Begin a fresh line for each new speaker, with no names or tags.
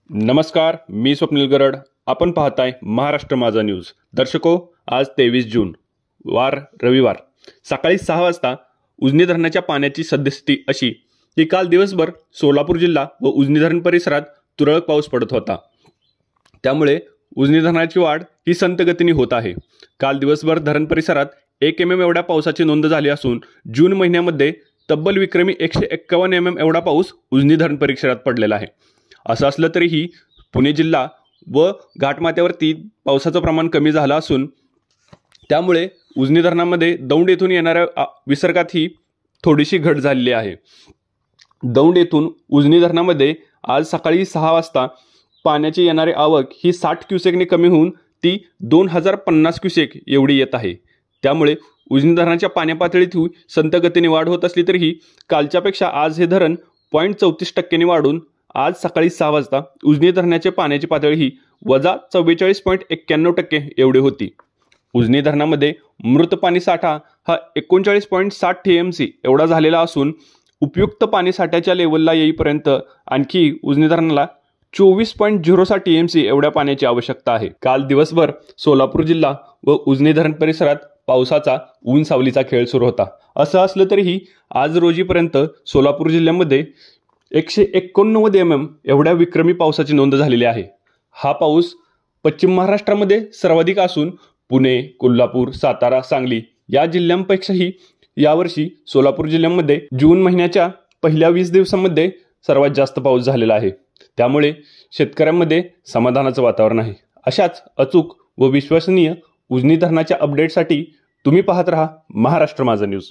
नमस्कार, मी स्वप्नील गरड. आपण पाहताय महाराष्ट्र माझा न्यूज. दर्शको, आज 23 जून वार रविवार सकाळी 6 वाजता उजनी धरणाच्या पाण्याची सद्यस्थिती अशी की काल दिवसभर सोलापूर जिल्हा व उजनी धरण परिसरात तुरळक पाऊस पडत होता. त्यामुळे उजनी धरणाची वाढ ही संत गतीने होत आहे. काल दिवसभर धरण परिसरात 1 mm एवढ्या पावसाची नोंद झाली असून जून महिन्यामध्ये तब्बल विक्रमी 151 mm एवढा पाऊस उजनी धरण परिसरात पडलेला आहे. असं असलं तरीही पुणे जिल्हा व घाटमाथ्यावरती पावसाचं प्रमाण कमी झालं असून त्यामुळे उजनी धरणामध्ये दौंड येथून येणाऱ्या विसर्गातही थोडीशी घट झालेली आहे. दौंड येथून उजनी धरणामध्ये आज सकाळी 6 वाजता पाण्याची येणारी आवक ही 60 क्युसेकने कमी होऊन ती 2050 क्युसेक एवढी येत आहे. त्यामुळे उजनी धरणाच्या पाण्या पातळीत संत गतीने वाढ होत असली तरीही कालच्यापेक्षा आज हे धरण 0.34% वाढून आज सकाळी 6 वाजता उजनी धरणाचे पाण्याची पातळी ही -44.91% एवढी होती. उजनी धरणामध्ये मृत पाणी साठा हा 39.60 TMC एवढा झालेला असून उपयुक्त पाणी साठ्याच्या लेवलला येईपर्यंत आणखी उजनी धरणाला 24.06 TMC एवढ्या पाण्याची आवश्यकता आहे. काल दिवसभर सोलापूर जिल्हा व उजनी धरण परिसरात पावसाचा ऊन सावलीचा खेळ सुरू होता. असं असलं तरीही आज रोजीपर्यंत सोलापूर जिल्ह्यामध्ये 189 mm एवढ्या विक्रमी पावसाची नोंद झालेली आहे. हा पाऊस पश्चिम महाराष्ट्रामध्ये सर्वाधिक असून पुणे, कोल्हापूर, सातारा, सांगली या जिल्ह्यांपेक्षाही यावर्षी सोलापूर जिल्ह्यामध्ये जून महिन्याच्या पहिल्या 20 दिवसांमध्ये सर्वात जास्त पाऊस झालेला आहे. त्यामुळे शेतकऱ्यांमध्ये समाधानाचं वातावरण आहे. अशाच अचूक व विश्वसनीय उजनी धरणाच्या अपडेटसाठी तुम्ही पाहत रहा महाराष्ट्र माझा न्यूज.